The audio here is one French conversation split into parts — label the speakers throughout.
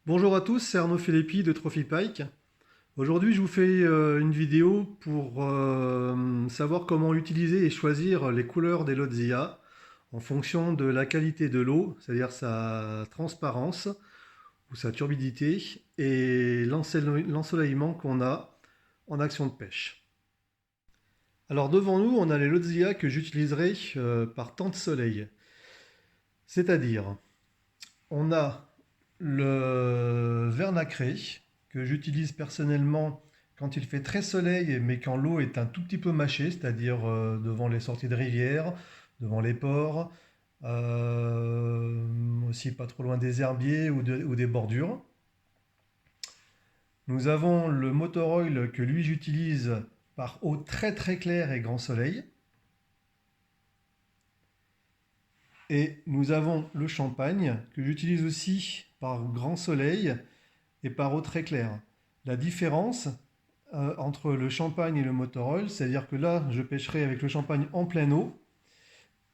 Speaker 1: Bonjour à tous, c'est Arnaud Filippi de Trophy Pike. Aujourd'hui, je vous fais une vidéo pour savoir comment utiliser et choisir les couleurs des Lotzia en fonction de la qualité de l'eau, c'est-à-dire sa transparence ou sa turbidité et l'ensoleillement qu'on a en action de pêche. Alors devant nous, on a les Lotzia que j'utiliserai par temps de soleil. C'est-à-dire, on a le verre nacré que j'utilise personnellement quand il fait très soleil mais quand l'eau est un tout petit peu mâchée, c'est-à-dire devant les sorties de rivière, devant les ports, aussi pas trop loin des herbiers ou des bordures. Nous avons le motor oil que lui j'utilise par eau très très claire et grand soleil. Et nous avons le champagne que j'utilise aussi par grand soleil et par eau très claire. La différence entre le champagne et le motor oil, c'est-à-dire que là, je pêcherai avec le champagne en pleine eau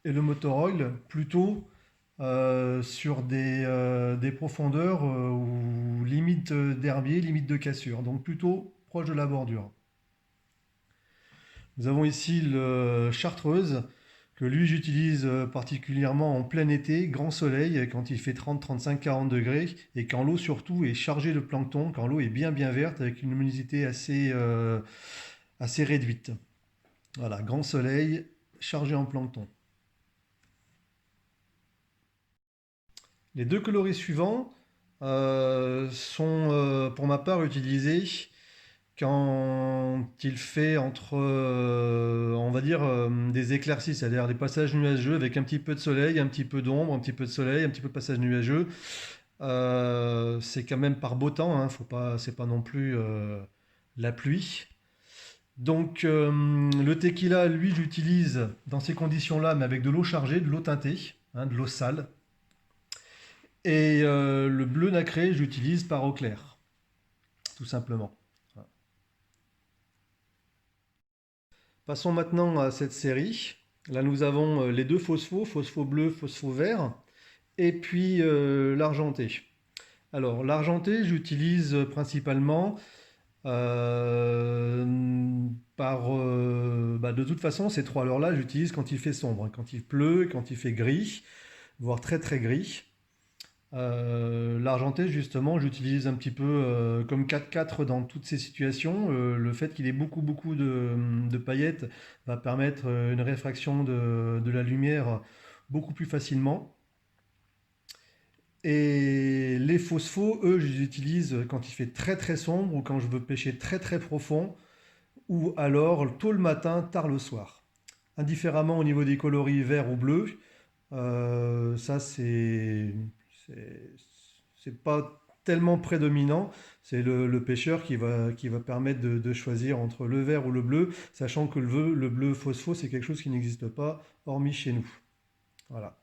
Speaker 1: et le motor oil plutôt sur des profondeurs ou limite d'herbier, limite de cassure, donc plutôt proche de la bordure. Nous avons ici le chartreuse que lui j'utilise particulièrement en plein été, grand soleil, quand il fait 30, 35, 40 degrés, et quand l'eau surtout est chargée de plancton, quand l'eau est bien verte, avec une luminosité assez réduite. Voilà, grand soleil, chargé en plancton. Les deux coloris suivants sont pour ma part utilisés quand il fait entre, on va dire, des éclaircies, c'est-à-dire des passages nuageux avec un petit peu de soleil, un petit peu d'ombre, un petit peu de soleil, un petit peu de passage nuageux. C'est quand même par beau temps, hein, faut pas, c'est pas non plus la pluie. Donc le tequila, lui, j'utilise dans ces conditions-là, mais avec de l'eau chargée, de l'eau teintée, hein, de l'eau sale. Et le bleu nacré, j'utilise par eau claire, tout simplement. Voilà. Passons maintenant à cette série. Là, nous avons les deux phosphos, phospho bleu, phospho vert, et puis l'argenté. Alors, l'argenté, j'utilise principalement de toute façon, ces trois couleurs-là, j'utilise quand il fait sombre, hein, quand il pleut, quand il fait gris, voire très très gris. L'argenté, justement, j'utilise un petit peu comme 4-4 dans toutes ces situations. Le fait qu'il ait beaucoup de paillettes va permettre une réfraction de la lumière beaucoup plus facilement. Et les phosphos, eux, je les utilise quand il fait très très sombre ou quand je veux pêcher très très profond ou alors tôt le matin, tard le soir. Indifféremment au niveau des coloris vert ou bleu, ça c'est- c'est pas tellement prédominant. C'est le pêcheur qui va permettre de choisir entre le vert ou le bleu, sachant que le bleu phospho, c'est quelque chose qui n'existe pas, hormis chez nous. Voilà.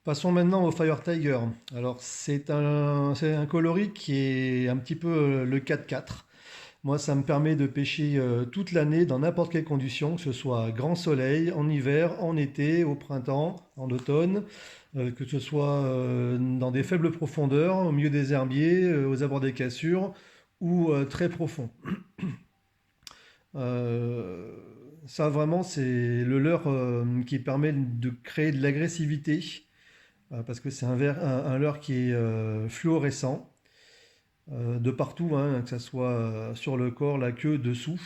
Speaker 1: Passons maintenant au Fire Tiger. Alors, c'est un coloris qui est un petit peu le 4-4. Moi, ça me permet de pêcher toute l'année dans n'importe quelle condition, que ce soit grand soleil, en hiver, en été, au printemps, en automne, que ce soit dans des faibles profondeurs, au milieu des herbiers, aux abords des cassures, ou très profond. Euh, Ça, vraiment, c'est le leurre qui permet de créer de l'agressivité, parce que c'est un leurre qui est fluorescent de partout, hein, que ce soit sur le corps, la queue, dessous.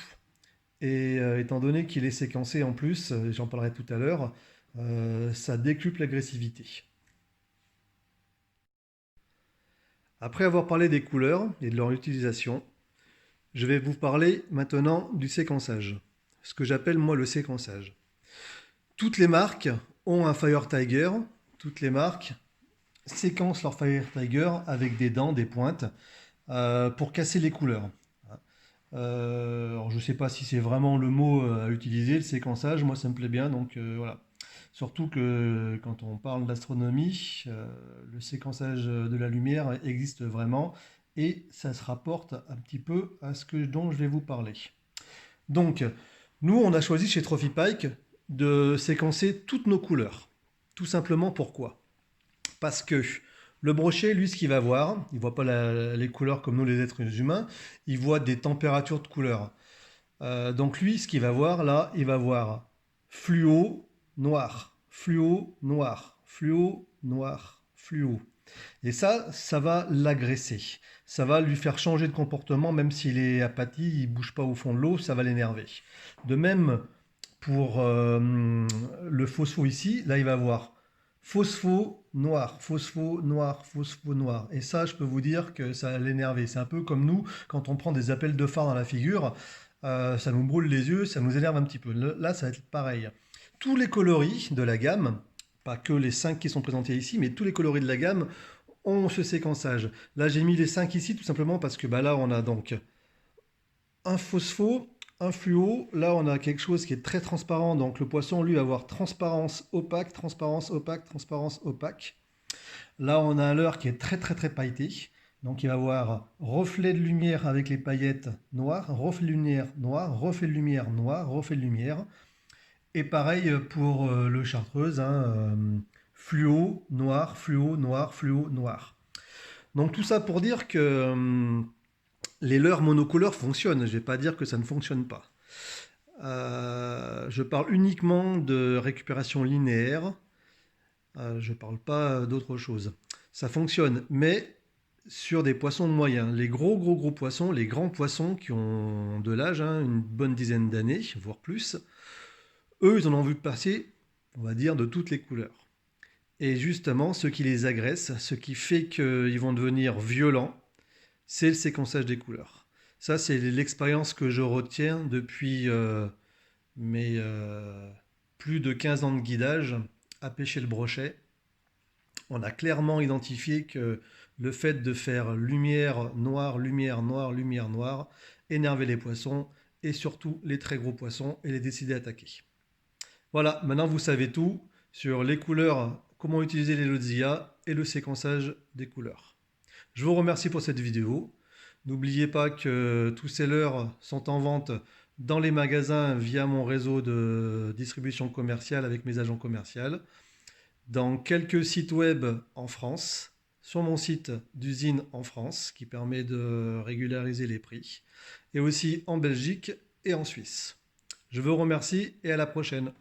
Speaker 1: Et étant donné qu'il est séquencé en plus, j'en parlerai tout à l'heure, ça décuple l'agressivité. Après avoir parlé des couleurs et de leur utilisation, je vais vous parler maintenant du séquençage. Ce que j'appelle moi le séquençage. Toutes les marques ont un Fire Tiger, toutes les marques séquencent leur Fire Tiger avec des dents, des pointes, pour casser les couleurs. Alors je ne sais pas si c'est vraiment le mot à utiliser, le séquençage, moi ça me plaît bien, donc voilà. Surtout que quand on parle d'astronomie, le séquençage de la lumière existe vraiment et ça se rapporte un petit peu à dont je vais vous parler. Donc, nous on a choisi chez Trophy Pike de séquencer toutes nos couleurs. Tout simplement pourquoi? Parce que Le brochet, lui, ce qu'il va voir, il voit pas les couleurs comme nous les êtres humains, il voit des températures de couleurs. Donc lui, ce qu'il va voir là, il va voir fluo, noir, fluo, noir, fluo, noir, fluo. Et ça va l'agresser. Ça va lui faire changer de comportement, même s'il est apathie, il bouge pas au fond de l'eau, ça va l'énerver. De même pour le phospho ici, là il va voir phospho noir, phospho noir, phospho noir. Et ça, je peux vous dire que ça va l'énerver. C'est un peu comme nous, quand on prend des appels de phare dans la figure, ça nous brûle les yeux, ça nous énerve un petit peu. Là, ça va être pareil. Tous les coloris de la gamme, pas que les 5 qui sont présentés ici, mais tous les coloris de la gamme ont ce séquençage. Là, j'ai mis les 5 ici tout simplement parce que bah, là, on a donc un phospho, un fluo. Là, on a quelque chose qui est très transparent. Donc, le poisson, lui, va avoir transparence opaque, transparence opaque, transparence opaque. Là, on a un leurre qui est très, très, très pailleté. Donc, il va avoir reflet de lumière avec les paillettes noires, reflet de lumière noir, reflet de lumière noir, reflet de lumière. Et pareil pour le chartreuse, hein, fluo, noir, fluo, noir, fluo, noir. Donc tout ça pour dire que les leurres monocouleurs fonctionnent. Je ne vais pas dire que ça ne fonctionne pas. Je parle uniquement de récupération linéaire. Je ne parle pas d'autre chose. Ça fonctionne, mais sur des poissons moyens. Les gros poissons, les grands poissons qui ont de l'âge, hein, une bonne dizaine d'années, voire plus, eux, ils en ont vu passer, on va dire, de toutes les couleurs. Et justement, ce qui les agresse, ce qui fait qu'ils vont devenir violents, c'est le séquençage des couleurs. Ça, c'est l'expérience que je retiens depuis mes plus de 15 ans de guidage à pêcher le brochet. On a clairement identifié que le fait de faire lumière noire, lumière noire, lumière noire, énervait les poissons et surtout les très gros poissons et les décider à attaquer. Voilà, maintenant vous savez tout sur les couleurs, comment utiliser les Lotzia et le séquençage des couleurs. Je vous remercie pour cette vidéo. N'oubliez pas que tous ces leurres sont en vente dans les magasins via mon réseau de distribution commerciale avec mes agents commerciaux, dans quelques sites web en France, sur mon site d'usine en France qui permet de régulariser les prix, et aussi en Belgique et en Suisse. Je vous remercie et à la prochaine.